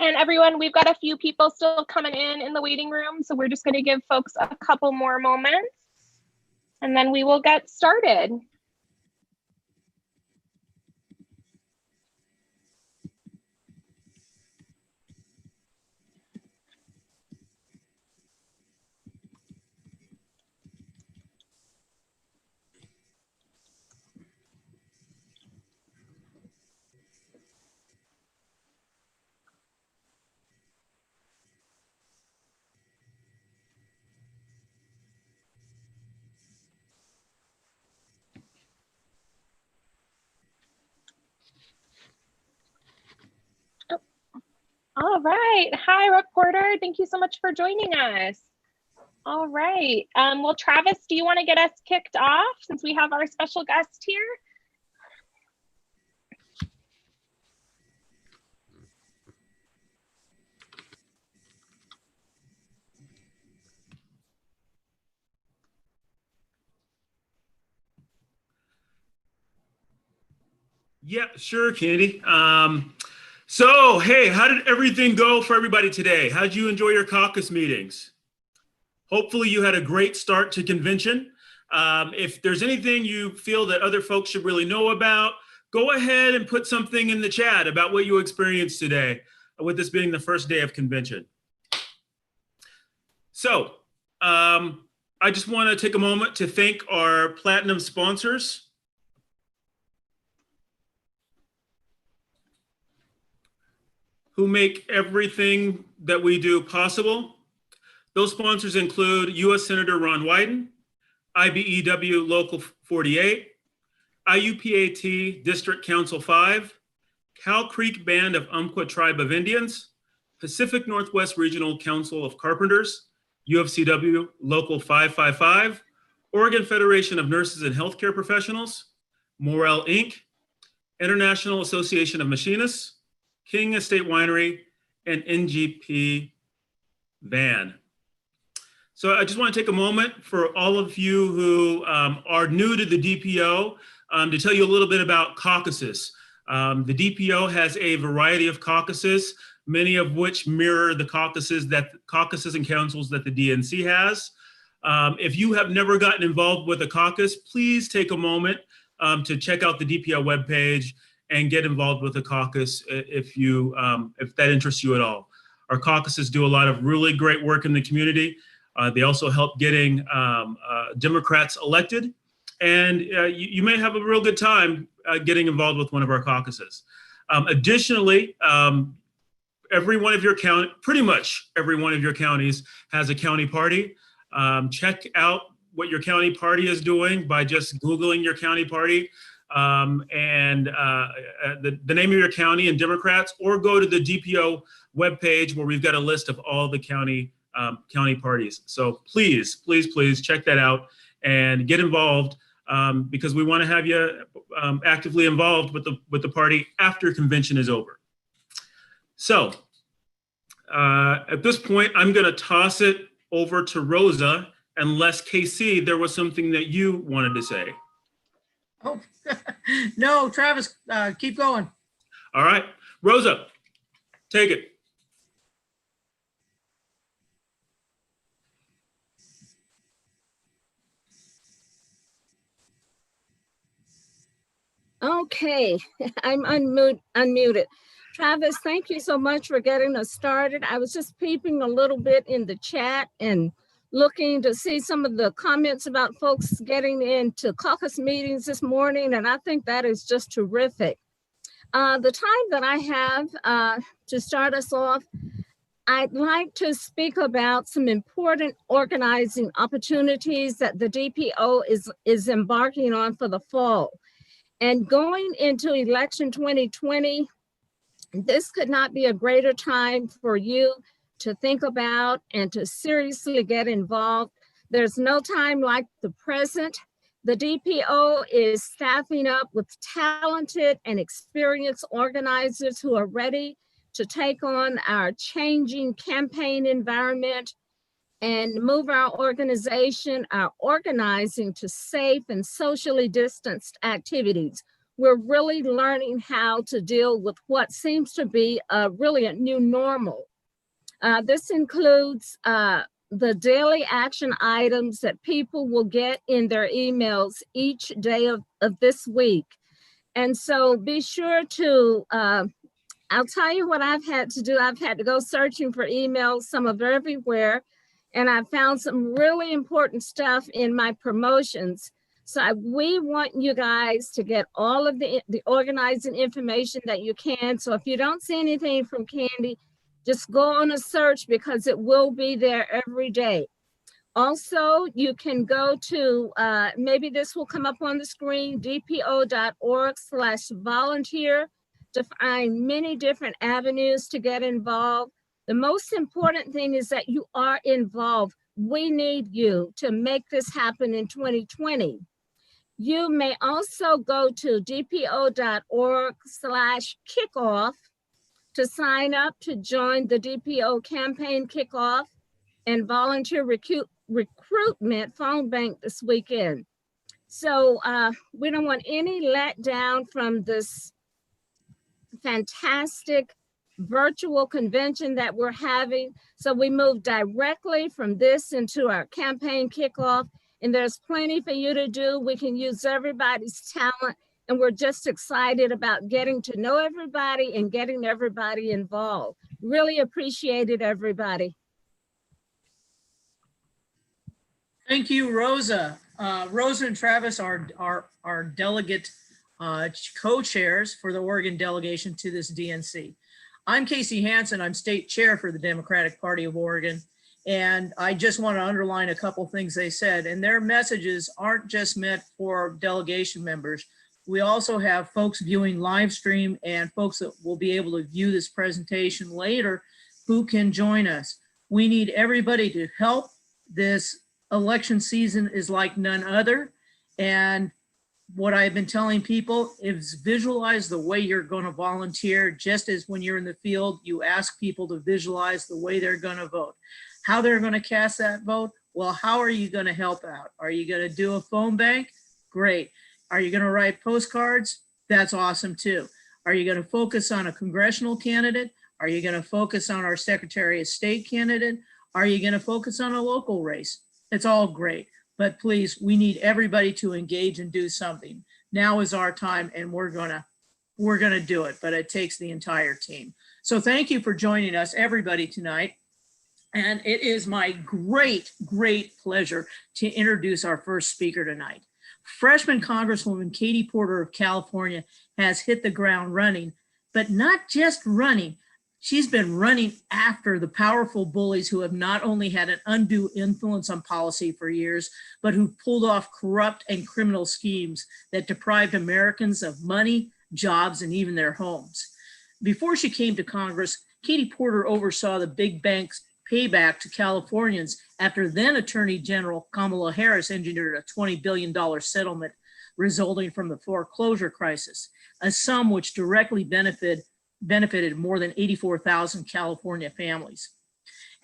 And everyone, we've got a few people still coming in the waiting room, so we're just going to give folks a couple more moments, and then we will get started. All right. Hi, reporter. Thank you so much for joining us. All right. Well, Travis, do you want to get us kicked off since we have our special guest here? Yeah, sure, Candy. So, hey, how did everything go for everybody today? How'd you enjoy your caucus meetings? Hopefully you had a great start to convention. If there's anything you feel that other folks should really know about, go ahead and put something in the chat about what you experienced today, with this being the first day of convention. So, I just want to take a moment to thank our platinum sponsors. Who make everything that we do possible. Those sponsors include U.S. Senator Ron Wyden, IBEW Local 48, IUPAT District Council 5, Cow Creek Band of Umpqua Tribe of Indians, Pacific Northwest Regional Council of Carpenters, UFCW Local 555, Oregon Federation of Nurses and Healthcare Professionals, Morel Inc., International Association of Machinists, King Estate Winery, and NGP Van. So I just want to take a moment for all of you who are new to the DPO to tell you a little bit about caucuses. The DPO has a variety of caucuses, many of which mirror the caucuses and councils that the DNC has. If you have never gotten involved with a caucus, please take a moment to check out the DPO webpage and get involved with the caucus if that interests you at all. Our caucuses do a lot of really great work in the community. They also help getting Democrats elected, and you may have a real good time getting involved with one of our caucuses. Additionally, pretty much every one of your counties has a county party. Check out what your county party is doing by just Googling your county party. And the name of your county and Democrats, or go to the DPO webpage where we've got a list of all the county parties. So please check that out and get involved, because we want to have you actively involved with the party after convention is over. So at this point, I'm going to toss it over to Rosa, unless KC, there was something that you wanted to say. Oh, no, Travis, keep going. All right, Rosa, take it. Okay, I'm unmuted. Travis, thank you so much for getting us started. I was just peeping a little bit in the chat and looking to see some of the comments about folks getting into caucus meetings this morning, and I think that is just terrific. The time that I have to start us off, I'd like to speak about some important organizing opportunities that the DPO is embarking on for the fall. And going into election 2020, this could not be a greater time for you to think about and to seriously get involved. There's no time like the present. The DPO is staffing up with talented and experienced organizers who are ready to take on our changing campaign environment and move our organizing to safe and socially distanced activities. we're really learning how to deal with what seems to be really a new normal. This includes the daily action items that people will get in their emails each day of this week. And so be sure to, I'll tell you what I've had to do. I've had to go searching for emails, some of everywhere, and I found some really important stuff in my promotions. So we want you guys to get all of the organizing information that you can. So if you don't see anything from Candy, just go on a search because it will be there every day. Also, you can go to, maybe this will come up on the screen, dpo.org/volunteer to find many different avenues to get involved. The most important thing is that you are involved. We need you to make this happen in 2020. You may also go to dpo.org/kickoff to sign up to join the DPO campaign kickoff and volunteer recruitment phone bank this weekend. So we don't want any letdown from this fantastic virtual convention that we're having. So we move directly from this into our campaign kickoff, and there's plenty for you to do. We can use everybody's talent, and we're just excited about getting to know everybody and getting everybody involved. Really appreciate it, everybody. Thank you, Rosa. Rosa and Travis are our delegate co-chairs for the Oregon delegation to this DNC. I'm Casey Hansen. I'm state chair for the Democratic Party of Oregon. And I just want to underline a couple things they said. And their messages aren't just meant for delegation members. We also have folks viewing live stream and folks that will be able to view this presentation later who can join us. We need everybody to help. This election season is like none other. And what I've been telling people is visualize the way you're going to volunteer, just as when you're in the field, you ask people to visualize the way they're going to vote. How they're going to cast that vote? Well, how are you going to help out? Are you going to do a phone bank? Great. Are you going to write postcards? That's awesome too. Are you going to focus on a congressional candidate? Are you going to focus on our Secretary of State candidate? Are you going to focus on a local race? It's all great, but please, we need everybody to engage and do something. Now is our time, and we're gonna do it, but it takes the entire team. So thank you for joining us, everybody, tonight. And it is my great pleasure to introduce our first speaker tonight. Freshman Congresswoman Katie Porter of California has hit the ground running, but not just running. She's been running after the powerful bullies who have not only had an undue influence on policy for years, but who pulled off corrupt and criminal schemes that deprived Americans of money, jobs, and even their homes. Before she came to Congress, Katie Porter oversaw the big banks' payback to Californians after then Attorney General Kamala Harris engineered a $20 billion settlement resulting from the foreclosure crisis, a sum which directly benefited more than 84,000 California families.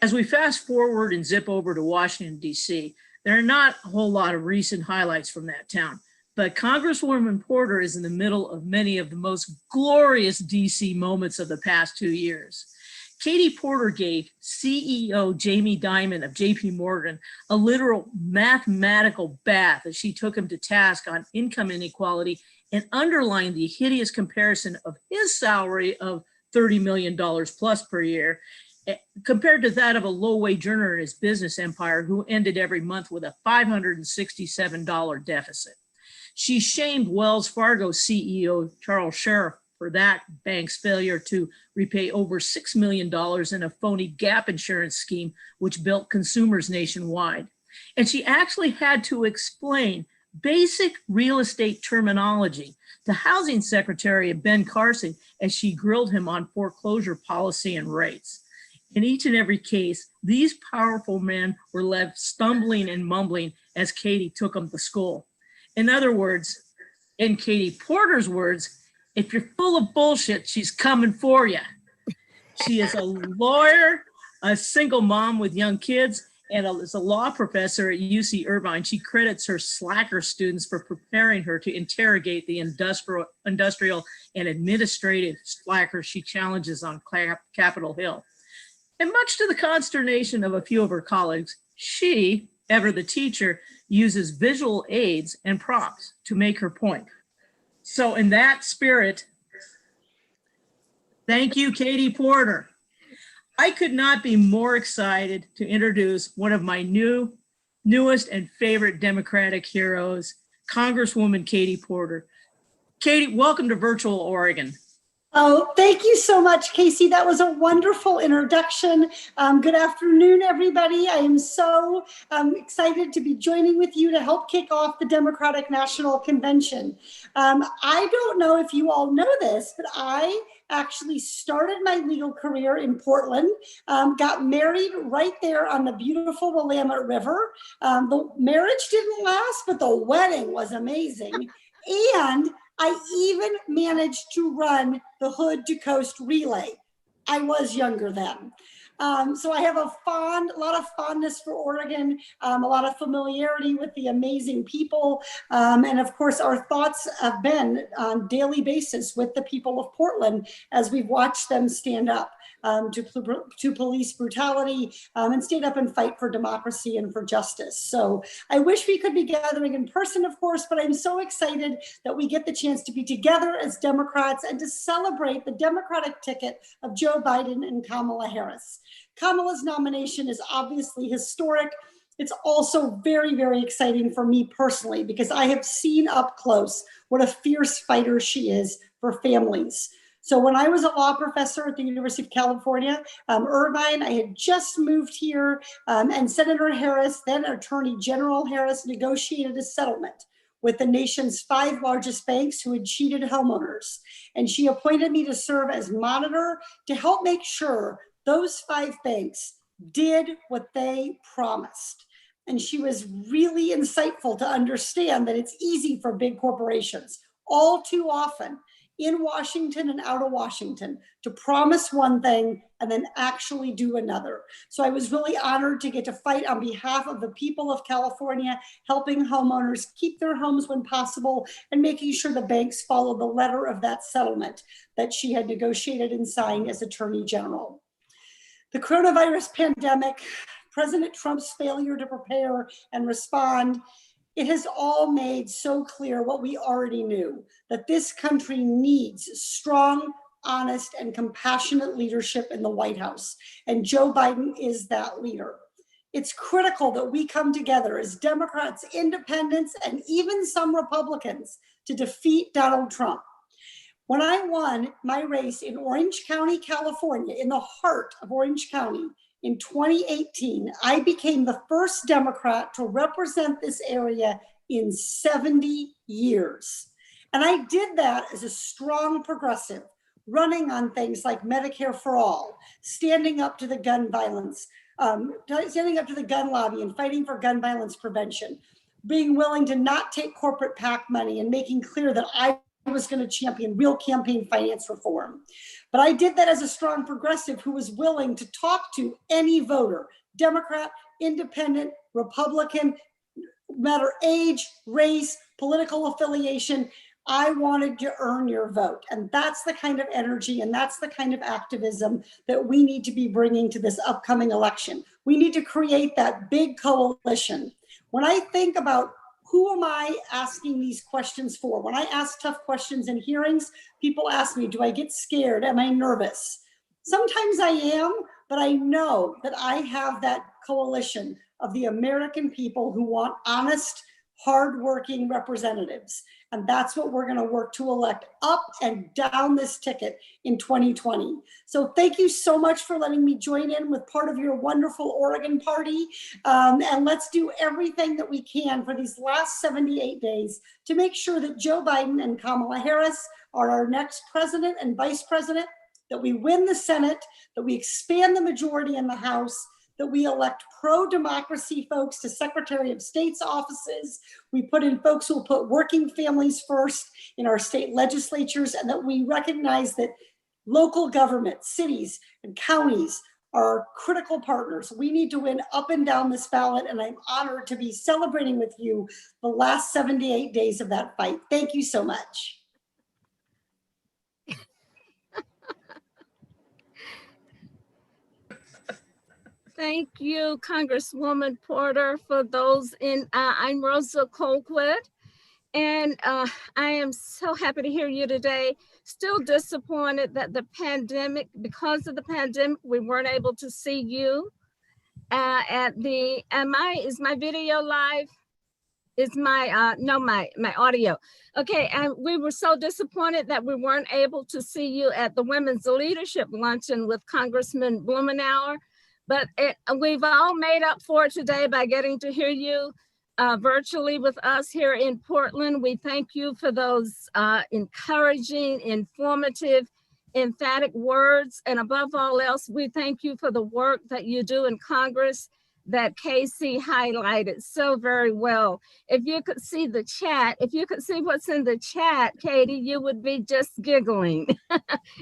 As we fast forward and zip over to Washington, D.C., there are not a whole lot of recent highlights from that town, but Congresswoman Porter is in the middle of many of the most glorious D.C. moments of the past 2 years. Katie Porter gave CEO Jamie Dimon of JP Morgan a literal mathematical bath as she took him to task on income inequality and underlined the hideous comparison of his salary of $30 million plus per year compared to that of a low-wage earner in his business empire who ended every month with a $567 deficit. She shamed Wells Fargo CEO Charles Schrader for that bank's failure to repay over $6 million in a phony gap insurance scheme which built consumers nationwide. And she actually had to explain basic real estate terminology to Housing Secretary Ben Carson as she grilled him on foreclosure policy and rates. In each and every case, these powerful men were left stumbling and mumbling as Katie took them to school. In other words, in Katie Porter's words, if you're full of bullshit, she's coming for you. She is a lawyer, a single mom with young kids, and as a law professor at UC Irvine, she credits her slacker students for preparing her to interrogate the industrial and administrative slackers she challenges on Capitol Hill. And much to the consternation of a few of her colleagues, she, ever the teacher, uses visual aids and props to make her point. So in that spirit, thank you, Katie Porter. I could not be more excited to introduce one of my newest and favorite Democratic heroes, Congresswoman Katie Porter. Katie, welcome to Virtual Oregon. Oh, thank you so much, Casey. That was a wonderful introduction. Good afternoon, everybody. I am so excited to be joining with you to help kick off the Democratic National Convention. I don't know if you all know this, but I actually started my legal career in Portland, got married right there on the beautiful Willamette River. The marriage didn't last, but the wedding was amazing. And I even managed to run the Hood to Coast Relay. I was younger then. So I have a lot of fondness for Oregon, a lot of familiarity with the amazing people. And of course, our thoughts have been on a daily basis with the people of Portland as we've watched them stand up to police brutality and stand up and fight for democracy and for justice. So I wish we could be gathering in person, of course, but I'm so excited that we get the chance to be together as Democrats and to celebrate the Democratic ticket of Joe Biden and Kamala Harris. Kamala's nomination is obviously historic. It's also very, very exciting for me personally because I have seen up close what a fierce fighter she is for families. So when I was a law professor at the University of California, Irvine, I had just moved here and Senator Harris, then Attorney General Harris, negotiated a settlement with the nation's 5 largest banks who had cheated homeowners. And she appointed me to serve as monitor to help make sure those 5 banks did what they promised. And she was really insightful to understand that it's easy for big corporations, all too often, in Washington and out of Washington, to promise one thing and then actually do another. So I was really honored to get to fight on behalf of the people of California, helping homeowners keep their homes when possible and making sure the banks follow the letter of that settlement that she had negotiated and signed as Attorney General. The coronavirus pandemic, President Trump's failure to prepare and respond, it has all made so clear what we already knew, that this country needs strong, honest, and compassionate leadership in the White House. And Joe Biden is that leader. It's critical that we come together as Democrats, independents, and even some Republicans to defeat Donald Trump. When I won my race in Orange County, California, in the heart of Orange County, in 2018, I became the first Democrat to represent this area in 70 years. And I did that as a strong progressive, running on things like Medicare for all, standing up to the gun violence, standing up to the gun lobby and fighting for gun violence prevention, being willing to not take corporate PAC money and making clear that I was going to champion real campaign finance reform. But I did that as a strong progressive who was willing to talk to any voter, Democrat, independent, Republican, no matter age, race, political affiliation. I wanted to earn your vote. And that's the kind of energy and that's the kind of activism that we need to be bringing to this upcoming election. We need to create that big coalition. When I think about who am I asking these questions for? When I ask tough questions in hearings, people ask me, do I get scared? Am I nervous? Sometimes I am, but I know that I have that coalition of the American people who want honest, hardworking representatives. And that's what we're going to work to elect up and down this ticket in 2020. So thank you so much for letting me join in with part of your wonderful Oregon party. And let's do everything that we can for these last 78 days to make sure that Joe Biden and Kamala Harris are our next president and vice president, that we win the Senate, that we expand the majority in the House, that we elect pro-democracy folks to Secretary of State's offices. We put in folks who will put working families first in our state legislatures, and that we recognize that local government, cities and counties are critical partners. We need to win up and down this ballot, and I'm honored to be celebrating with you the last 78 days of that fight. Thank you so much. Thank you, Congresswoman Porter, for those in, I'm Rosa Colquitt, and I am so happy to hear you today. Still disappointed that because of the pandemic, we weren't able to see you is my video live? Is my, no, my audio. Okay, and we were so disappointed that we weren't able to see you at the Women's Leadership Luncheon with Congressman Blumenauer. But we've all made up for it today by getting to hear you virtually with us here in Portland. We thank you for those encouraging, informative, emphatic words. And above all else, we thank you for the work that you do in Congress that Casey highlighted so very well. If you could see the chat, if you could see what's in the chat, Katie, you would be just giggling.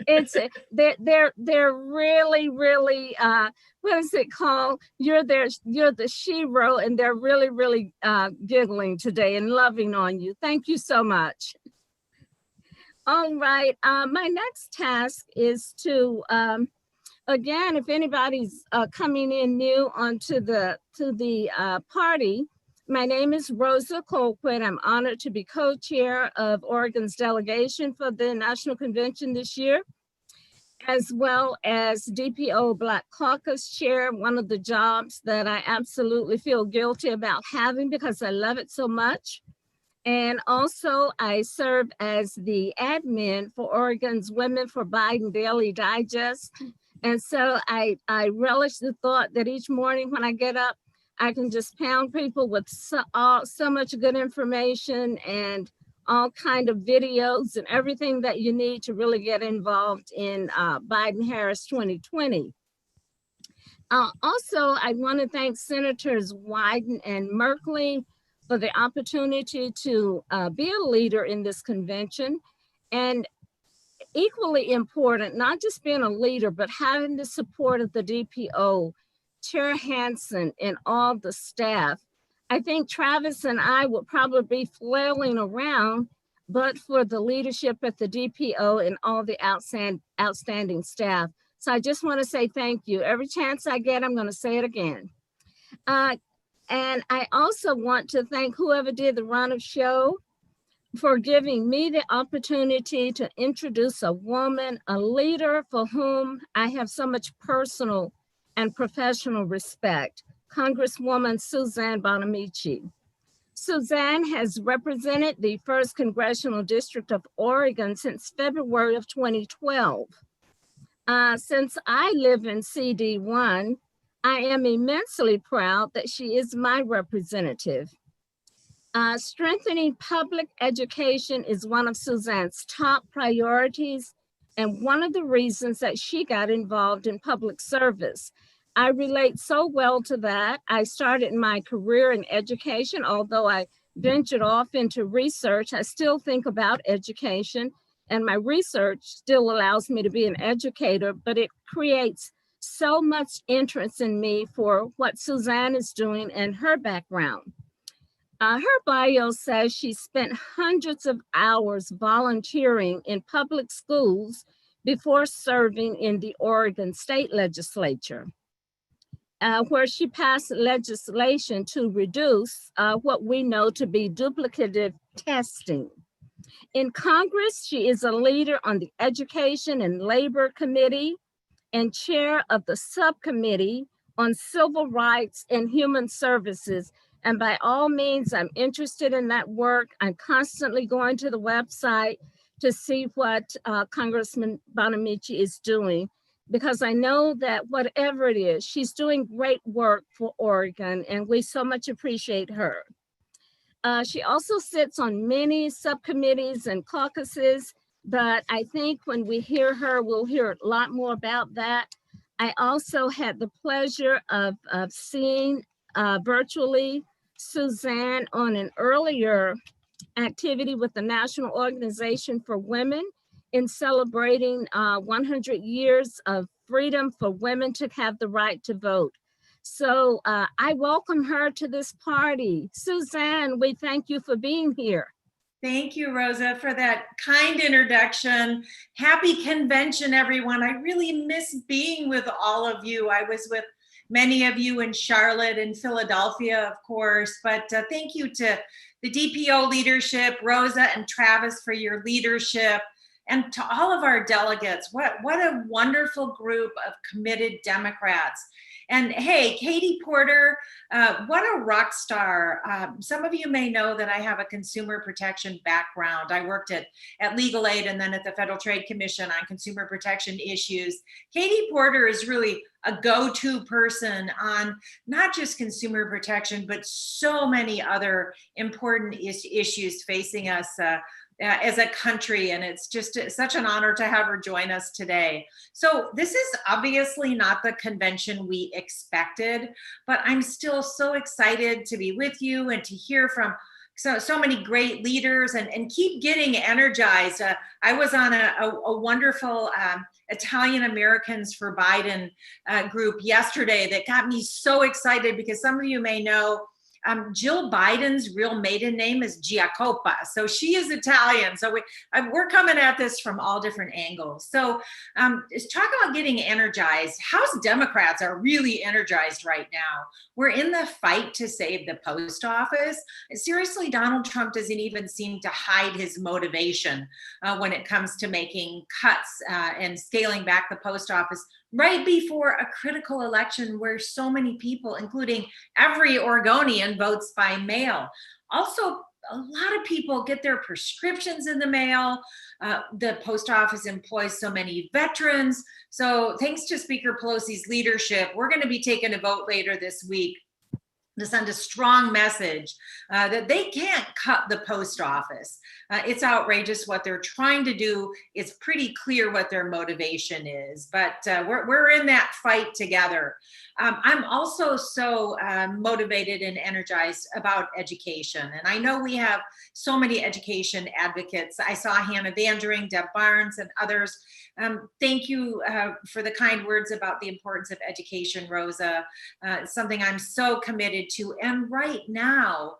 They're really, really, what is it called? You're the shero, and they're really, really giggling today and loving on you. Thank you so much. All right, my next task is to, again, if anybody's coming in new onto the party, my name is Rosa Colquitt. I'm honored to be co-chair of Oregon's delegation for the National Convention this year, as well as DPO Black Caucus chair, one of the jobs that I absolutely feel guilty about having because I love it so much. And also I serve as the admin for Oregon's Women for Biden Daily Digest. And so I relish the thought that each morning when I get up, I can just pound people with so much good information and all kind of videos and everything that you need to really get involved in Biden-Harris 2020. Also, I want to thank Senators Wyden and Merkley for the opportunity to be a leader in this convention. And equally important, not just being a leader, but having the support of the DPO, Chair Hansen, and all the staff. I think Travis and I would probably be flailing around, but for the leadership at the DPO and all the outstanding staff. So I just want to say thank you. Every chance I get, I'm going to say it again. And I also want to thank whoever did the run of show for giving me the opportunity to introduce a woman, a leader for whom I have so much personal and professional respect, Congresswoman Suzanne Bonamici. Suzanne has represented the 1st Congressional District of Oregon since February of 2012. Since I live in CD1, I am immensely proud that she is my representative. Strengthening public education is one of Suzanne's top priorities and one of the reasons that she got involved in public service. I relate so well to that. I started my career in education, although I ventured off into research, I still think about education, and my research still allows me to be an educator, but it creates so much interest in me for what Suzanne is doing and her background. Her bio says she spent hundreds of hours volunteering in public schools before serving in the Oregon State Legislature, where she passed legislation to reduce what we know to be duplicative testing. In Congress, she is a leader on the Education and Labor Committee and chair of the subcommittee on Civil Rights and Human Services. And by all means, I'm interested in that work. I'm constantly going to the website to see what Congressman Bonamici is doing, because I know that whatever it is, she's doing great work for Oregon, and we so much appreciate her. She also sits on many subcommittees and caucuses, but I think when we hear her, we'll hear a lot more about that. I also had the pleasure of seeing virtually Suzanne on an earlier activity with the National Organization for Women in celebrating 100 years of freedom for women to have the right to vote. So I welcome her to this party. Suzanne, we thank you for being here. Thank you, Rosa, for that kind introduction. Happy convention, everyone. I really miss being with all of you. I was with many of you in Charlotte and Philadelphia, of course, but thank you to the DPO leadership, Rosa and Travis, for your leadership, and to all of our delegates. What a wonderful group of committed Democrats. And hey, Katie Porter, what a rock star. Some of you may know that I have a consumer protection background. I worked at Legal Aid and then at the Federal Trade Commission on consumer protection issues. Katie Porter is really a go-to person on not just consumer protection, but so many other important issues facing us as a country, and it's just such an honor to have her join us today. So this is obviously not the convention we expected, but I'm still so excited to be with you and to hear from so many great leaders and keep getting energized. I was on a wonderful Italian Americans for Biden group yesterday that got me so excited because some of you may know Jill Biden's real maiden name is Giacopa. So she is Italian. So we're coming at this from all different angles. So talk about getting energized. House Democrats are really energized right now. We're in the fight to save the post office. Seriously, Donald Trump doesn't even seem to hide his motivation when it comes to making cuts and scaling back the post office right before a critical election where so many people, including every Oregonian, votes by mail. Also, a lot of people get their prescriptions in the mail. The post office employs so many veterans. So thanks to Speaker Pelosi's leadership, we're going to be taking a vote later this week to send a strong message that they can't cut the post office. It's outrageous what they're trying to do. It's pretty clear what their motivation is, but we're in that fight together. I'm also so motivated and energized about education. And I know we have so many education advocates. I saw Hannah Vandering, Deb Barnes, and others. Thank you for the kind words about the importance of education, Rosa. It's something I'm so committed to. And right now,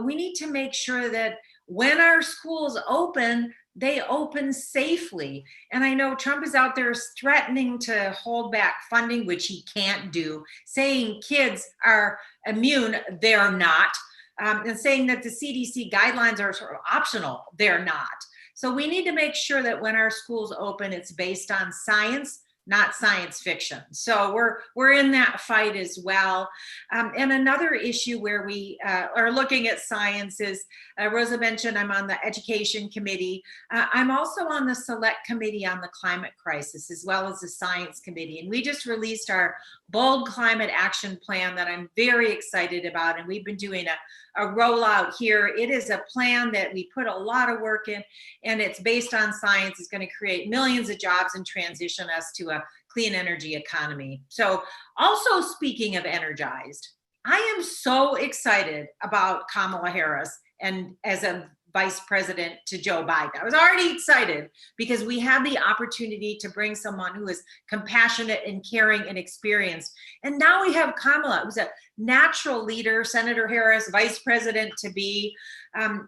we need to make sure that when our schools open, they open safely. And I know Trump is out there threatening to hold back funding, which he can't do, saying kids are immune, they're not, and saying that the CDC guidelines are sort of optional, they're not. So we need to make sure that when our schools open, it's based on science, not science fiction. So we're in that fight as well. And another issue where we are looking at science is, Rosa mentioned I'm on the education committee. I'm also on the select committee on the climate crisis, as well as the science committee. And we just released our bold climate action plan that I'm very excited about. And we've been doing a rollout here. It is a plan that we put a lot of work in, and it's based on science. It's going to create millions of jobs and transition us to a clean energy economy. So also speaking of energized, I am so excited about Kamala Harris and as a vice president to Joe Biden. I was already excited because we had the opportunity to bring someone who is compassionate and caring and experienced. And now we have Kamala, who's a natural leader, Senator Harris, vice president to be.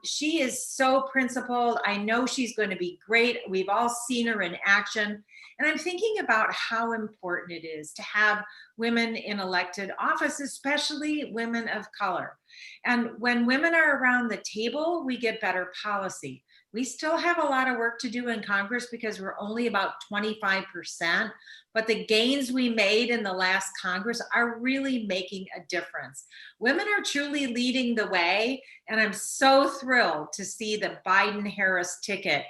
She is so principled. I know she's going to be great. We've all seen her in action. And I'm thinking about how important it is to have women in elected office, especially women of color. And when women are around the table, we get better policy. We still have a lot of work to do in Congress because we're only about 25%, but the gains we made in the last Congress are really making a difference. Women are truly leading the way, and I'm so thrilled to see the Biden-Harris ticket.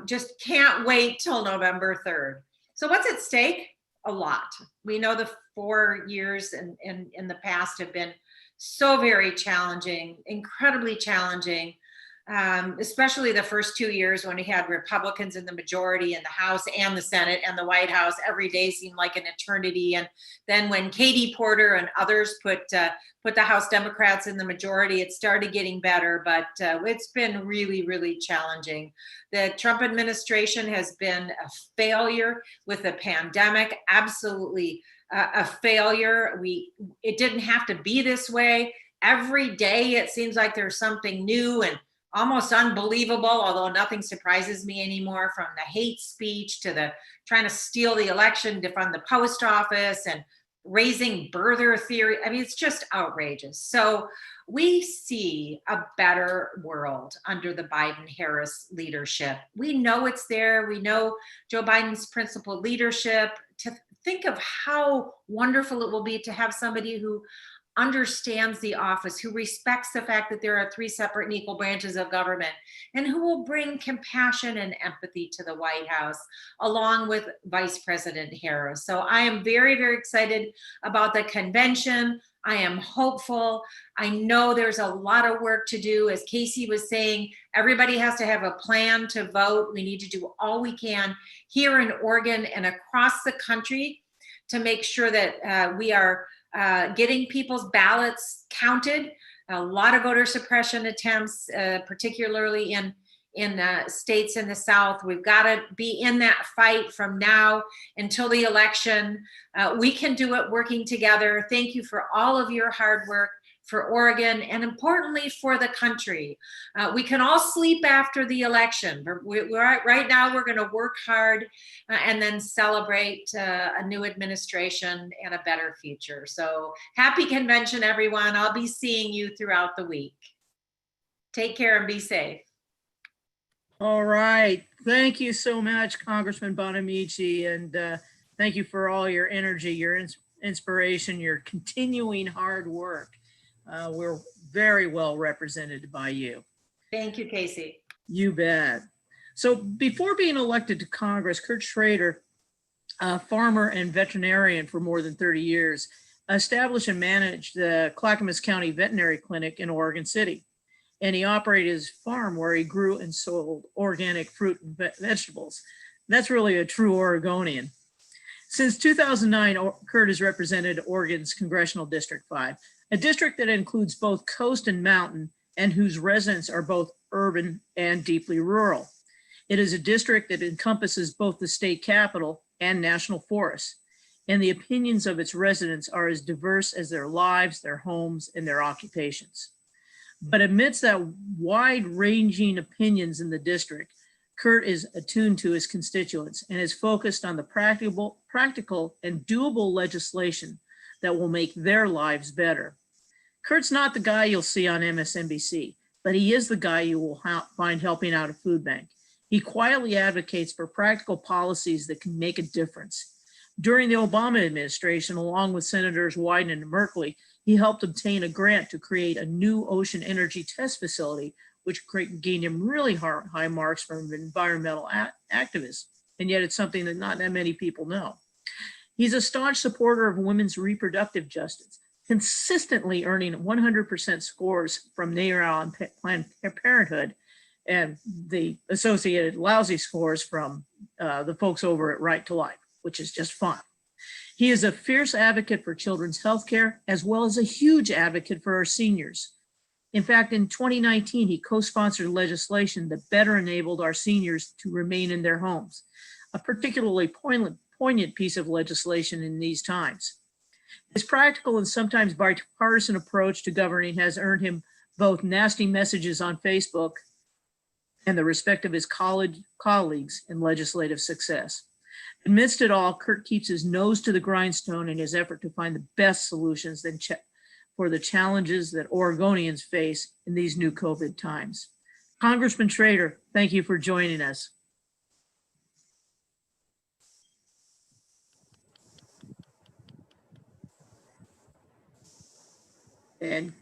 Just can't wait till November 3rd. So what's at stake? A lot. We know the 4 years in the past have been so very challenging, incredibly challenging. especially the first 2 years when we had Republicans in the majority in the House and the Senate and the White House. Every day seemed like an eternity. And then when Katie Porter and others put the House Democrats in the majority, it started getting better, but it's been really, really challenging. The Trump administration has been a failure with the pandemic, absolutely a failure. It didn't have to be this way. Every day it seems like there's something new and almost unbelievable, although nothing surprises me anymore, from the hate speech to the trying to steal the election to fund the post office and raising birther theory. I mean, it's just outrageous. So we see a better world under the Biden-Harris leadership. We know it's there. We know Joe Biden's principled leadership. To think of how wonderful it will be to have somebody who understands the office, who respects the fact that there are 3 separate and equal branches of government, and who will bring compassion and empathy to the White House, along with Vice President Harris. So I am very, very excited about the convention. I am hopeful. I know there's a lot of work to do. As Casey was saying, everybody has to have a plan to vote. We need to do all we can here in Oregon and across the country to make sure that we are getting people's ballots counted. A lot of voter suppression attempts, particularly in states in the South. We've got to be in that fight from now until the election. We can do it working together. Thank you for all of your hard work for Oregon, and importantly for the country. We can all sleep after the election. Right now we're going to work hard and then celebrate a new administration and a better future. So happy convention, everyone. I'll be seeing you throughout the week. Take care and be safe. All right. Thank you so much, Congressman Bonamici, and thank you for all your energy, your inspiration, your continuing hard work. We're very well represented by you. Thank you, Casey. You bet. So before being elected to Congress, Kurt Schrader, a farmer and veterinarian for more than 30 years, established and managed the Clackamas County Veterinary Clinic in Oregon City. And he operated his farm where he grew and sold organic fruit and vegetables. That's really a true Oregonian. Since 2009, Kurt has represented Oregon's Congressional District 5, a district that includes both coast and mountain, and whose residents are both urban and deeply rural. It is a district that encompasses both the state capital and national forests, and the opinions of its residents are as diverse as their lives, their homes, and their occupations. But amidst that wide-ranging opinions in the district, Kurt is attuned to his constituents and is focused on the practical and doable legislation that will make their lives better. Kurt's not the guy you'll see on MSNBC, but he is the guy you will find helping out a food bank. He quietly advocates for practical policies that can make a difference. During the Obama administration, along with Senators Wyden and Merkley, he helped obtain a grant to create a new ocean energy test facility, which gained him really high marks from environmental activists. And yet it's something that not that many people know. He's a staunch supporter of women's reproductive justice, consistently earning 100% scores from NARAL and Planned Parenthood, and the associated lousy scores from the folks over at Right to Life, which is just fun. He is a fierce advocate for children's health care, as well as a huge advocate for our seniors. In fact, in 2019, he co-sponsored legislation that better enabled our seniors to remain in their homes, a particularly poignant piece of legislation in these times. His practical and sometimes bipartisan approach to governing has earned him both nasty messages on Facebook and the respect of his colleagues in legislative success. Amidst it all, Kurt keeps his nose to the grindstone in his effort to find the best solutions for the challenges that Oregonians face in these new COVID times. Congressman Schrader, thank you for joining us. And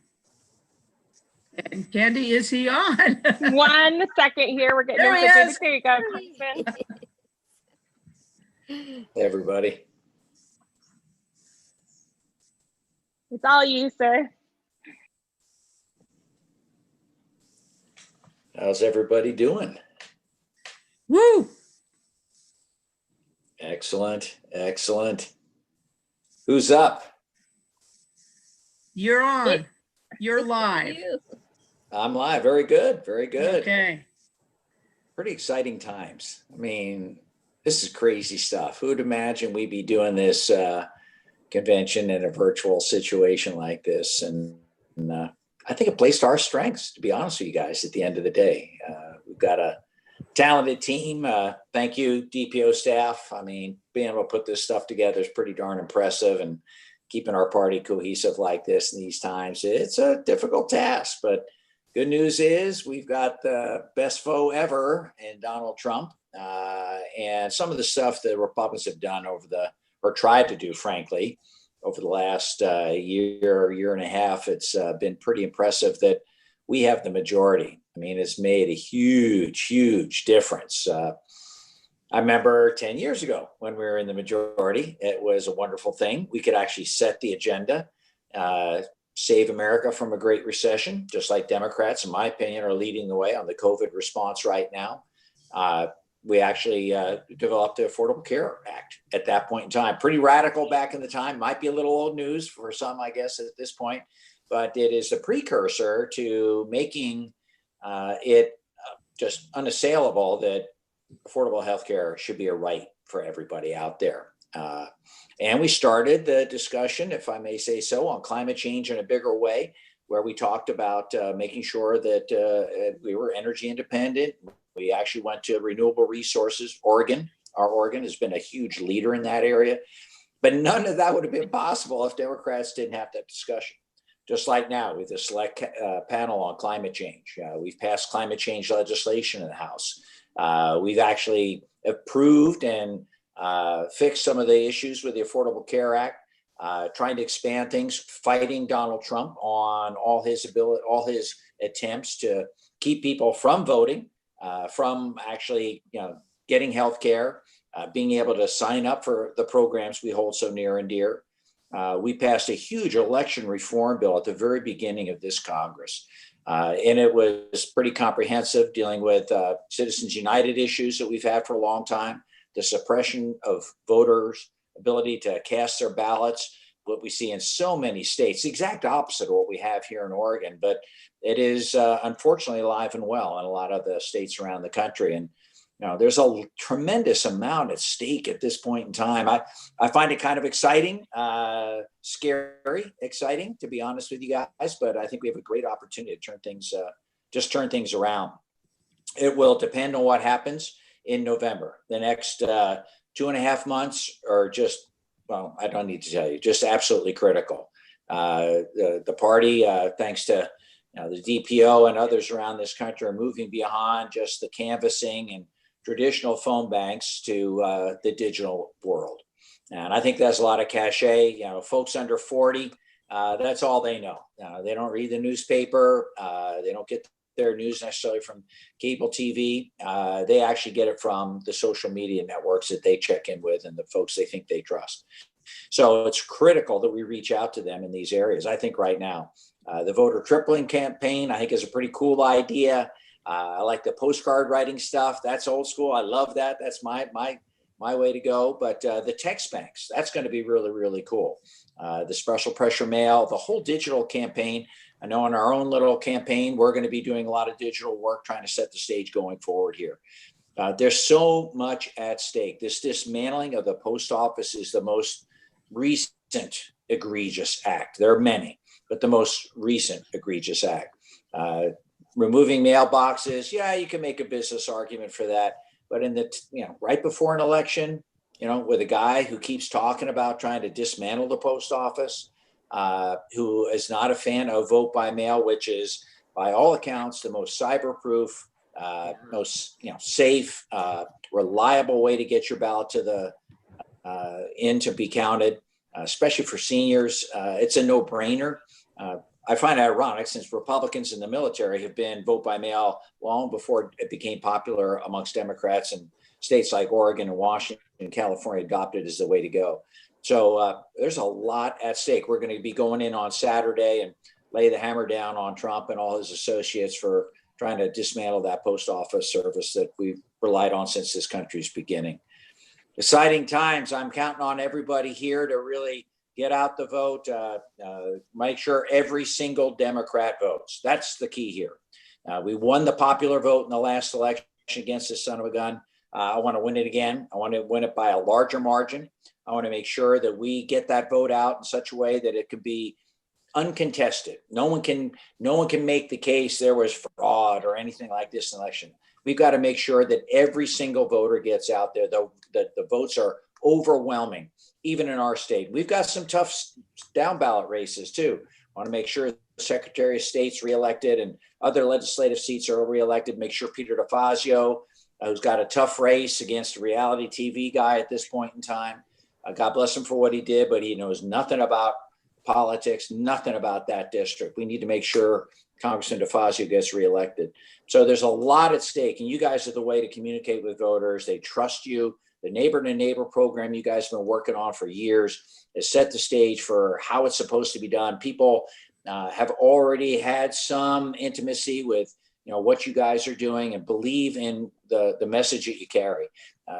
Candy, is he on? 1 second here. We're getting There he situated. is. There you go, Congressman. Hey, everybody. It's all you, sir. How's everybody doing? Woo! Excellent, excellent. Who's up? You're on. You're live. I'm live. Very good, very good. Okay. Pretty exciting times. I mean, this is crazy stuff. Who'd imagine we'd be doing this convention in a virtual situation like this? And I think it plays to our strengths, to be honest with you guys, at the end of the day. We've got a talented team. Thank you, DPO staff. I mean, being able to put this stuff together is pretty darn impressive, and keeping our party cohesive like this in these times, it's a difficult task. But good news is we've got the best foe ever in Donald Trump. And some of the stuff that Republicans have done or tried to do, frankly, over the last year and a half, it's been pretty impressive that we have the majority. I mean, it's made a huge, huge difference. I remember 10 years ago when we were in the majority, it was a wonderful thing. We could actually set the agenda, save America from a great recession, just like Democrats, in my opinion, are leading the way on the COVID response right now. We actually developed the Affordable Care Act at that point in time. Pretty radical back in the time. Might be a little old news for some, I guess, at this point, but it is the precursor to making it just unassailable that affordable health care should be a right for everybody out there. And we started the discussion, if I may say so, on climate change in a bigger way, where we talked about making sure that we were energy independent. We actually went to renewable resources. Oregon has been a huge leader in that area. But none of that would have been possible if Democrats didn't have that discussion. Just like now with the select panel on climate change. We've passed climate change legislation in the House. We've actually approved and fixed some of the issues with the Affordable Care Act, trying to expand things, fighting Donald Trump on all his attempts to keep people from voting, from actually, getting health care, being able to sign up for the programs we hold so near and dear. We passed a huge election reform bill at the very beginning of this Congress. And it was pretty comprehensive, dealing with Citizens United issues that we've had for a long time, the suppression of voters' ability to cast their ballots, what we see in so many states, the exact opposite of what we have here in Oregon. But it is unfortunately alive and well in a lot of the states around the country. And there's a tremendous amount at stake at this point in time. I find it kind of exciting, scary, exciting, to be honest with you guys, but I think we have a great opportunity to turn things around. It will depend on what happens in November. The next 2.5 months are just, well, I don't need to tell you, just absolutely critical. The party, thanks to the DPO and others around this country, are moving beyond just the canvassing and traditional phone banks to the digital world. And I think that's a lot of cachet. Folks under 40, that's all they know. They don't read the newspaper. They don't get their news necessarily from cable TV. They actually get it from the social media networks that they check in with and the folks they think they trust. So it's critical that we reach out to them in these areas. I think right now, the voter tripling campaign, I think, is a pretty cool idea. I like the postcard writing stuff. That's old school. I love that. That's my way to go. But the text banks, that's going to be really, really cool. The special pressure mail, the whole digital campaign. I know in our own little campaign, we're going to be doing a lot of digital work, trying to set the stage going forward here. There's so much at stake. This dismantling of the post office is the most recent egregious act. There are many, but the most recent egregious act. Removing mailboxes, yeah, you can make a business argument for that. But in the, right before an election, with a guy who keeps talking about trying to dismantle the post office, who is not a fan of vote by mail, which is by all accounts the most cyber-proof, most safe, reliable way to get your ballot to the in to be counted, especially for seniors. It's a no-brainer. I find it ironic, since Republicans in the military have been vote by mail long before it became popular amongst Democrats, and states like Oregon and Washington and California adopted as the way to go. So there's a lot at stake. We're going to be going in on Saturday and lay the hammer down on Trump and all his associates for trying to dismantle that post office service that we've relied on since this country's beginning. Exciting times. I'm counting on everybody here to really get out the vote. Make sure every single Democrat votes. That's the key here. We won the popular vote in the last election against this son of a gun. I want to win it again. I want to win it by a larger margin. I want to make sure that we get that vote out in such a way that it could be uncontested. No one can make the case there was fraud or anything like this election. We've got to make sure that every single voter gets out there, though, that the votes are overwhelming, even in our state. We've got some tough down ballot races too. I want to make sure the Secretary of State's reelected and other legislative seats are reelected. Make sure Peter DeFazio, who's got a tough race against a reality TV guy at this point in time. God bless him for what he did, but he knows nothing about politics, nothing about that district. We need to make sure Congressman DeFazio gets reelected. So there's a lot at stake, and you guys are the way to communicate with voters. They trust you. The Neighbor to Neighbor program you guys have been working on for years has set the stage for how it's supposed to be done. People have already had some intimacy with what you guys are doing and believe in the message that you carry.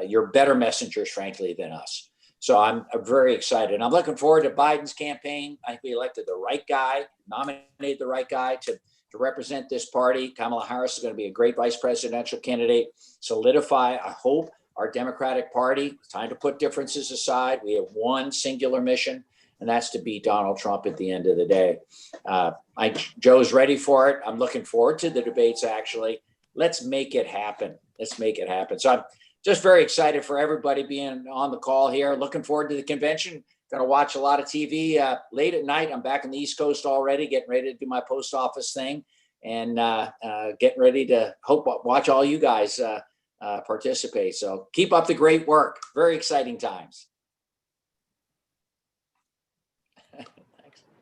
You're better messengers, frankly, than us. So I'm very excited. I'm looking forward to Biden's campaign. I think we elected the right guy, nominated the right guy to represent this party. Kamala Harris is going to be a great vice presidential candidate, solidify, I hope, our Democratic Party. It's time to put differences aside. We have one singular mission, and that's to beat Donald Trump at the end of the day. Joe's ready for it. I'm looking forward to the debates, actually. Let's make it happen. Let's make it happen. So I'm just very excited for everybody being on the call here. Looking forward to the convention. Going to watch a lot of TV late at night. I'm back on the East Coast already, getting ready to do my post office thing and getting ready to watch all you guys participate. So keep up the great work. Very exciting times.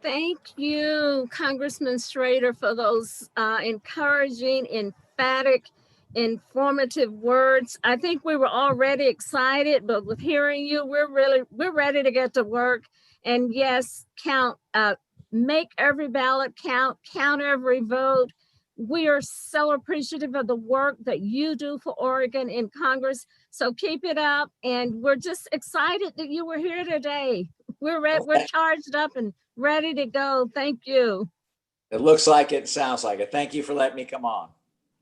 Thank you, Congressman Schrader, for those encouraging, emphatic, informative words. I think we were already excited, but with hearing you, we're ready to get to work. And yes, make every ballot count every vote. We are so appreciative of the work that you do for Oregon in Congress. So keep it up. And we're just excited that you were here today. We're charged up and ready to go. Thank you. It looks like it, sounds like it. Thank you for letting me come on.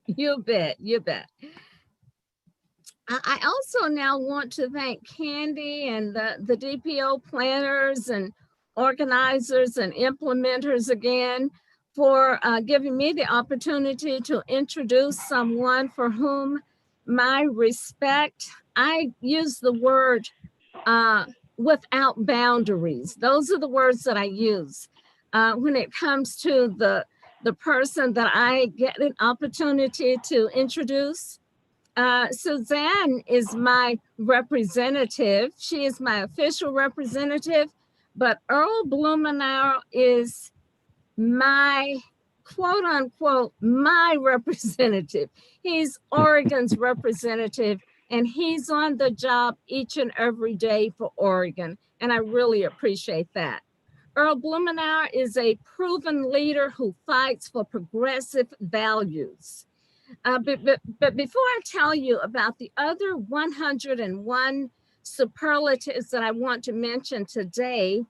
You bet, you bet. I also now want to thank Candy and the DPO planners and organizers and implementers again for giving me the opportunity to introduce someone for whom my respect. I use the word without boundaries. Those are the words that I use when it comes to the person that I get an opportunity to introduce. Suzanne is my representative. She is my official representative, but Earl Blumenauer is my quote unquote, my representative. He's Oregon's representative, and he's on the job each and every day for Oregon. And I really appreciate that. Earl Blumenauer is a proven leader who fights for progressive values. But before I tell you about the other 101 superlatives that I want to mention today,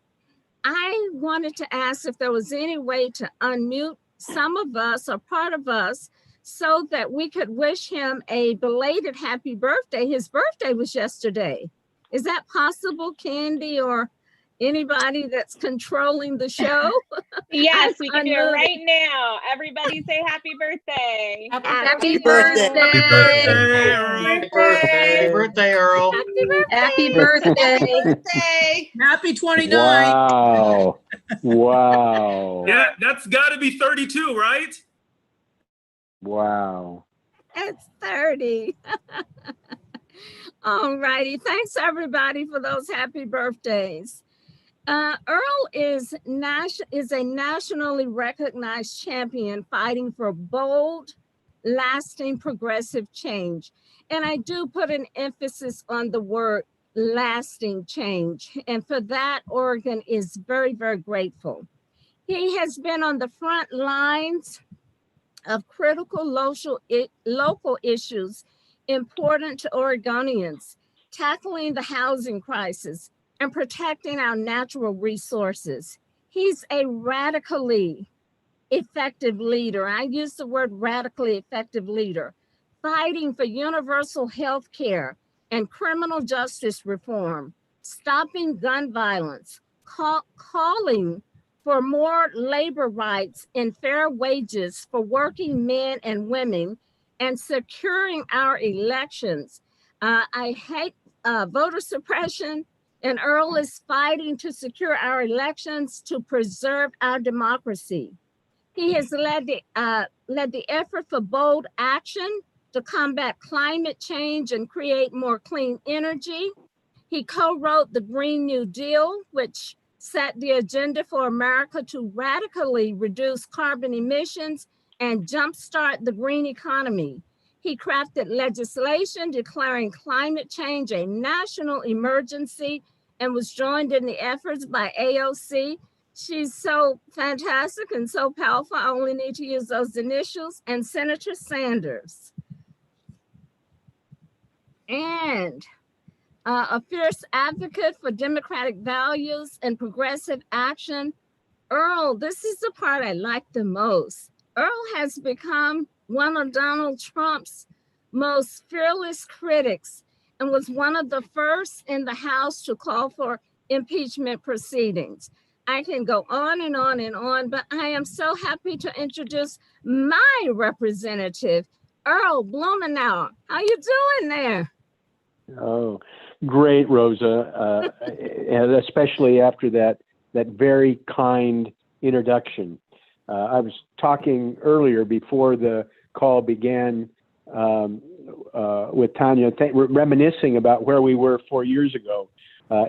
I wanted to ask if there was any way to unmute some of us or part of us so that we could wish him a belated happy birthday. His birthday was yesterday. Is that possible, Candy, or anybody that's controlling the show? Yes, we can do it right now. Everybody say happy birthday. Happy birthday. Happy birthday, Earl. Happy birthday. Happy 29. Wow. Wow. Yeah, that's got to be 32, right? Wow. It's 30. All righty. Thanks, everybody, for those happy birthdays. Earl is a nationally recognized champion fighting for bold, lasting progressive change. And I do put an emphasis on the word lasting change. And for that, Oregon is very, very grateful. He has been on the front lines of critical local issues important to Oregonians, tackling the housing crisis and protecting our natural resources. He's a radically effective leader. I use the word radically effective leader, fighting for universal health care and criminal justice reform, stopping gun violence, calling for more labor rights and fair wages for working men and women, and securing our elections. I hate voter suppression, and Earl is fighting to secure our elections to preserve our democracy. He has led the effort for bold action to combat climate change and create more clean energy. He co-wrote the Green New Deal, which set the agenda for America to radically reduce carbon emissions and jumpstart the green economy. He crafted legislation declaring climate change a national emergency and was joined in the efforts by AOC. She's so fantastic and so powerful. I only need to use those initials. And Senator Sanders. And a fierce advocate for democratic values and progressive action. Earl, this is the part I like the most. Earl has become one of Donald Trump's most fearless critics and was one of the first in the House to call for impeachment proceedings. I can go on and on and on, but I am so happy to introduce my representative, Earl Blumenauer. How you doing there? Oh, great, Rosa, and especially after that very kind introduction. I was talking earlier before the call began with Tanya, reminiscing about where we were 4 years ago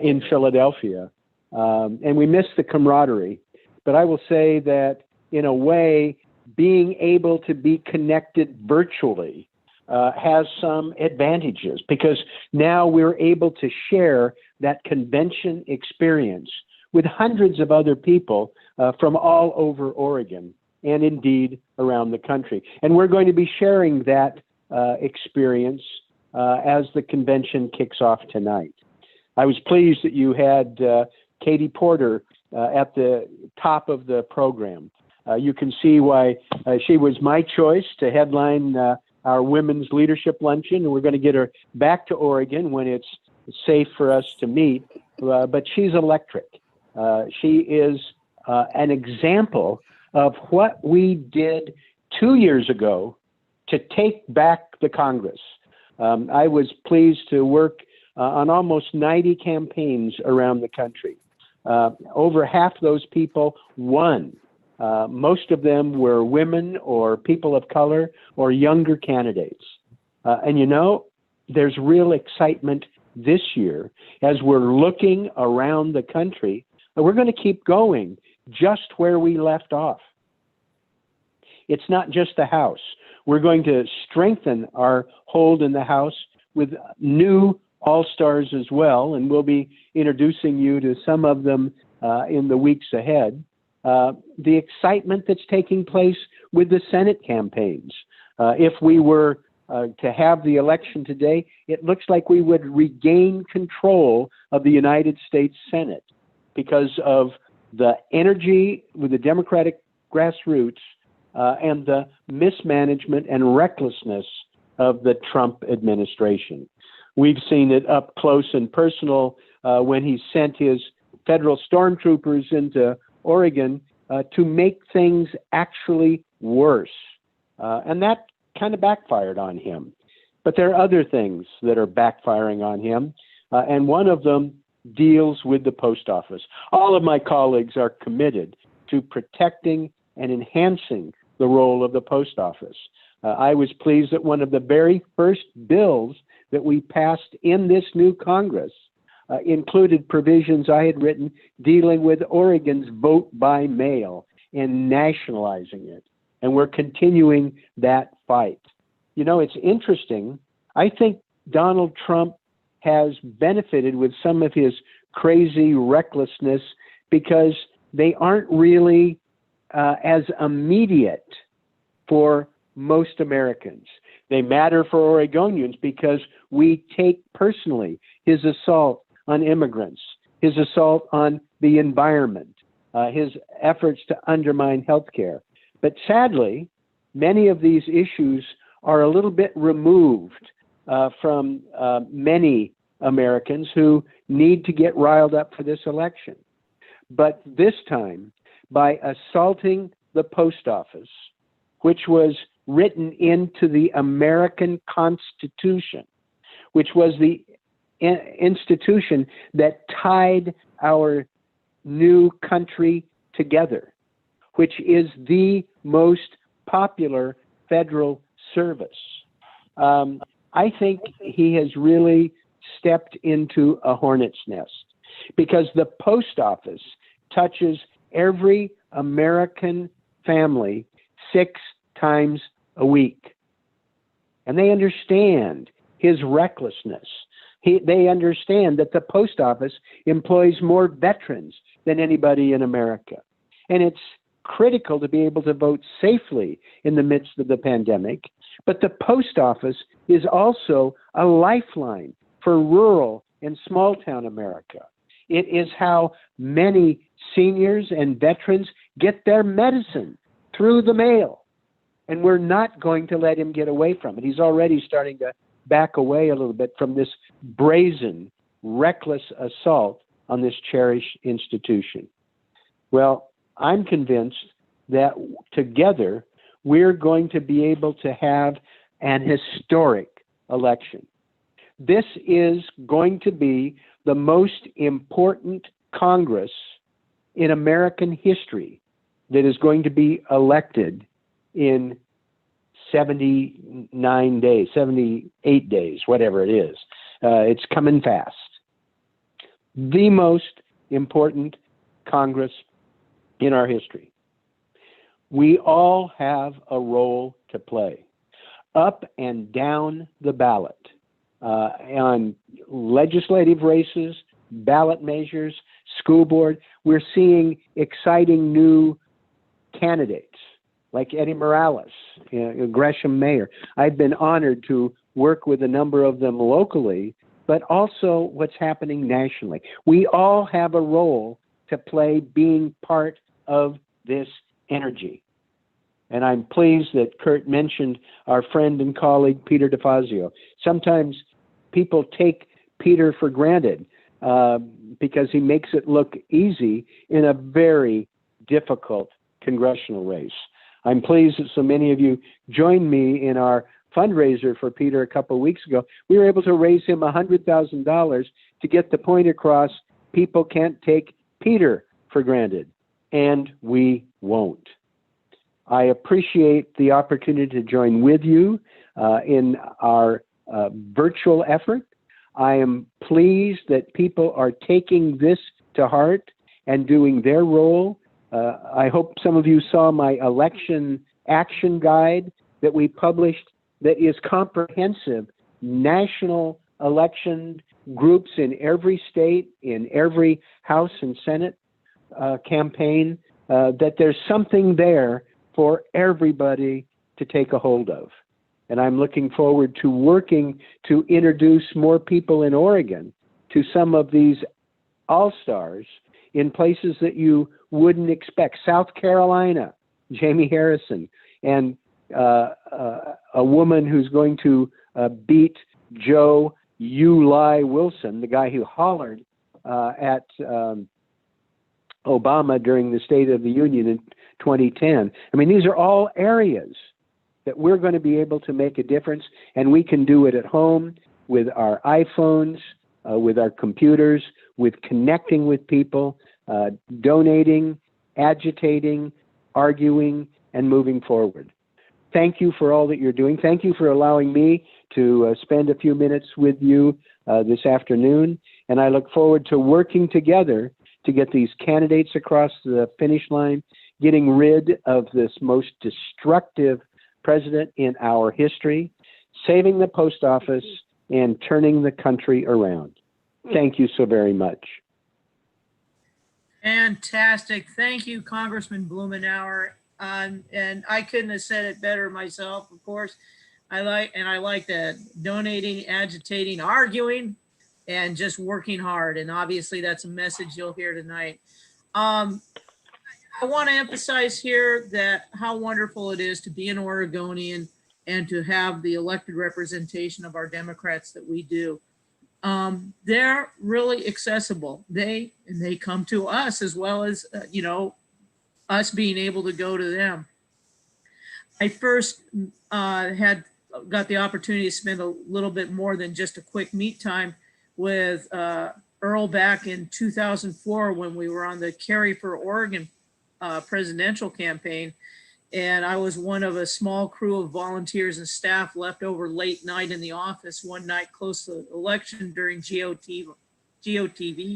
in Philadelphia, and we missed the camaraderie. But I will say that in a way, being able to be connected virtually has some advantages, because now we're able to share that convention experience with hundreds of other people from all over Oregon and indeed around the country. And we're going to be sharing that experience as the convention kicks off tonight. I was pleased that you had Katie Porter at the top of the program. You can see why she was my choice to headline our Women's Leadership Luncheon, and we're going to get her back to Oregon when it's safe for us to meet. But she's electric. She is an example of what we did 2 years ago to take back the Congress. I was pleased to work on almost 90 campaigns around the country. Over half those people won. Most of them were women or people of color or younger candidates. And you know, there's real excitement this year as we're looking around the country. We're going to keep going just where we left off. It's not just the House. We're going to strengthen our hold in the House with new all-stars as well, and we'll be introducing you to some of them in the weeks ahead. The excitement that's taking place with the Senate campaigns. If we were to have the election today, it looks like we would regain control of the United States Senate because of the energy with the Democratic grassroots and the mismanagement and recklessness of the Trump administration. We've seen it up close and personal when he sent his federal stormtroopers into Oregon to make things actually worse. And that kind of backfired on him. But there are other things that are backfiring on him. And one of them deals with the post office. All of my colleagues are committed to protecting and enhancing the role of the post office. I was pleased that one of the very first bills that we passed in this new Congress included provisions I had written dealing with Oregon's vote by mail and nationalizing it. And we're continuing that fight. You know, it's interesting. I think Donald Trump has benefited with some of his crazy recklessness because they aren't really as immediate for most Americans. They matter for Oregonians because we take personally his assault on immigrants, his assault on the environment, his efforts to undermine healthcare. But sadly, many of these issues are a little bit removed from many Americans who need to get riled up for this election. But this time, by assaulting the post office, which was written into the American Constitution, which was the institution that tied our new country together, which is the most popular federal service. I think he has really stepped into a hornet's nest because the post office touches every American family 6 times a week. And they understand his recklessness. They understand that the post office employs more veterans than anybody in America. And it's critical to be able to vote safely in the midst of the pandemic. But the post office is also a lifeline for rural and small town America. It is how many seniors and veterans get their medicine through the mail. And we're not going to let him get away from it. He's already starting to back away a little bit from this brazen, reckless assault on this cherished institution. Well, I'm convinced that together we're going to be able to have an historic election. This is going to be the most important Congress in American history that is going to be elected in 79 days, 78 days, whatever it is. It's coming fast. The most important Congress in our history. We all have a role to play up and down the ballot on legislative races, ballot measures, school board. We're seeing exciting new candidates like Eddie Morales, Gresham Mayer. I've been honored to work with a number of them locally, but also what's happening nationally. We all have a role to play being part of this energy. And I'm pleased that Kurt mentioned our friend and colleague, Peter DeFazio. Sometimes people take Peter for granted because he makes it look easy in a very difficult congressional race. I'm pleased that so many of you joined me in our fundraiser for Peter a couple of weeks ago. We were able to raise him $100,000 to get the point across people can't take Peter for granted, and we won't. I appreciate the opportunity to join with you in our virtual effort. I am pleased that people are taking this to heart and doing their role. I hope some of you saw my election action guide that we published that is comprehensive. National election groups in every state, in every House and Senate campaign, that there's something there for everybody to take a hold of. And I'm looking forward to working to introduce more people in Oregon to some of these all-stars in places that you wouldn't expect. South Carolina, Jamie Harrison, and a woman who's going to beat Joe Uli Wilson, the guy who hollered at Obama during the State of the Union in 2010. I mean, these are all areas that we're going to be able to make a difference, and we can do it at home with our iPhones, with our computers, with connecting with people, donating, agitating, arguing, and moving forward. Thank you for all that you're doing. Thank you for allowing me to spend a few minutes with you this afternoon, and I look forward to working together to get these candidates across the finish line, getting rid of this most destructive president in our history, saving the post office, and turning the country around. Thank you so very much. Fantastic. Thank you, Congressman Blumenauer. And I couldn't have said it better myself, of course. I like that donating, agitating, arguing, and just working hard. And obviously that's a message you'll hear tonight. I want to emphasize here that how wonderful it is to be an Oregonian and to have the elected representation of our Democrats that we do. They're really accessible. They come to us as well as, us being able to go to them. I first got the opportunity to spend a little bit more than just a quick meet time with Earl back in 2004 when we were on the Carry for Oregon presidential campaign. And I was one of a small crew of volunteers and staff left over late night in the office one night close to the election during GOTV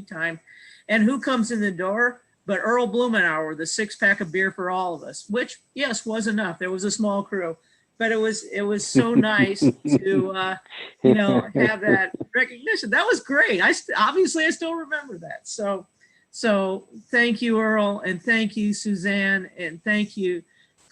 time. And who comes in the door but Earl Blumenauer, the 6-pack of beer for all of us, which, yes, was enough. There was a small crew, but it was so nice to, have that recognition. That was great. Obviously I still remember that. So thank you, Earl, and thank you, Suzanne, and thank you,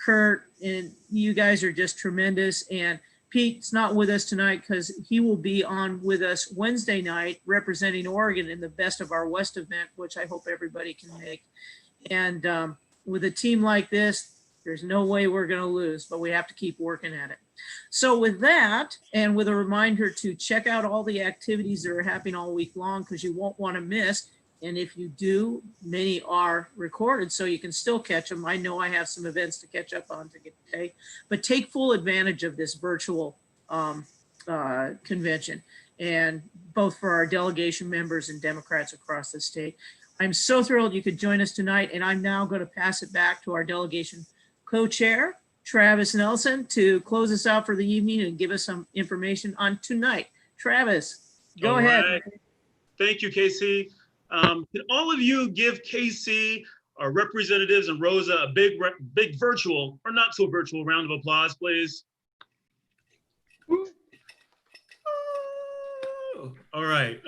Kurt, and you guys are just tremendous. And Pete's not with us tonight because he will be on with us Wednesday night representing Oregon in the Best of Our West event, which I hope everybody can make. And with a team like this, there's no way we're going to lose, but we have to keep working at it. So with that, and with a reminder to check out all the activities that are happening all week long, because you won't want to miss. And if you do, many are recorded, so you can still catch them. I know I have some events to catch up on today, but take full advantage of this virtual convention, and both for our delegation members and Democrats across the state. I'm so thrilled you could join us tonight, and I'm now going to pass it back to our delegation co-chair, Travis Nelson, to close us out for the evening and give us some information on tonight. Travis, go ahead. Right. Thank you, Casey. Can all of you give Casey, our representatives, and Rosa a big virtual or not so virtual round of applause, please? All right.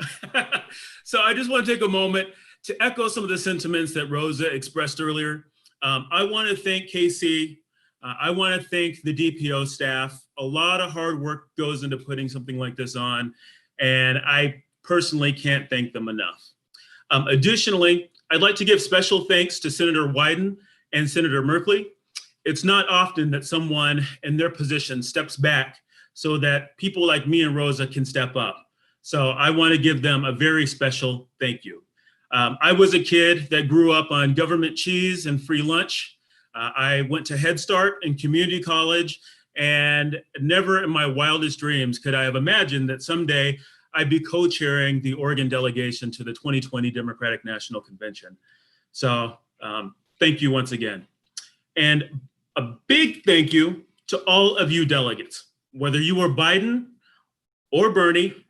So I just want to take a moment to echo some of the sentiments that Rosa expressed earlier. I want to thank Casey. I want to thank the DPO staff. A lot of hard work goes into putting something like this on, and I personally can't thank them enough. Additionally, I'd like to give special thanks to Senator Wyden and Senator Merkley. It's not often that someone in their position steps back so that people like me and Rosa can step up. So I want to give them a very special thank you. I was a kid that grew up on government cheese and free lunch. I went to Head Start and community college, and never in my wildest dreams could I have imagined that someday I'd be co-chairing the Oregon delegation to the 2020 Democratic National Convention. So thank you once again. And a big thank you to all of you delegates. Whether you were Biden or Bernie,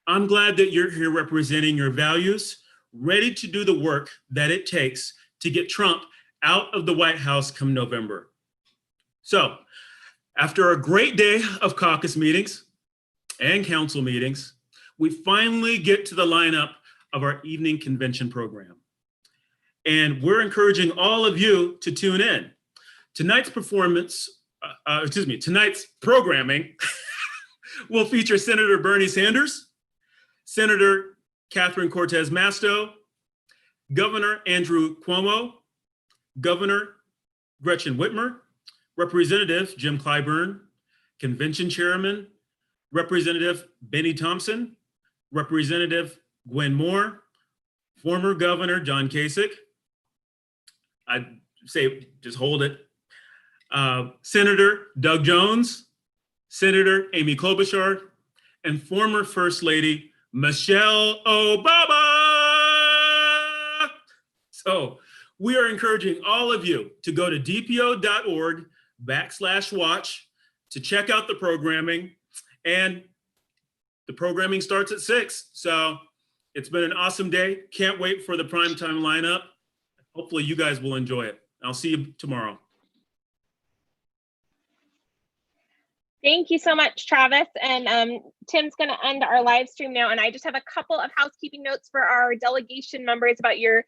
I'm glad that you're here representing your values, ready to do the work that it takes to get Trump out of the White House come November. So after a great day of caucus meetings and council meetings, we finally get to the lineup of our evening convention program. And we're encouraging all of you to tune in. Tonight's programming will feature Senator Bernie Sanders, Senator Catherine Cortez Masto, Governor Andrew Cuomo, Governor Gretchen Whitmer, Representative Jim Clyburn, Convention Chairman Representative Benny Thompson, Representative Gwen Moore, former Governor John Kasich. I'd say just hold it. Senator Doug Jones, Senator Amy Klobuchar, and former First Lady Michelle Obama. So we are encouraging all of you to go to dpo.org/watch to check out the programming. And the programming starts at 6. So it's been an awesome day. Can't wait for the primetime lineup. Hopefully you guys will enjoy it. I'll see you tomorrow. Thank you so much, Travis. And Tim's going to end our live stream now. And I just have a couple of housekeeping notes for our delegation members about your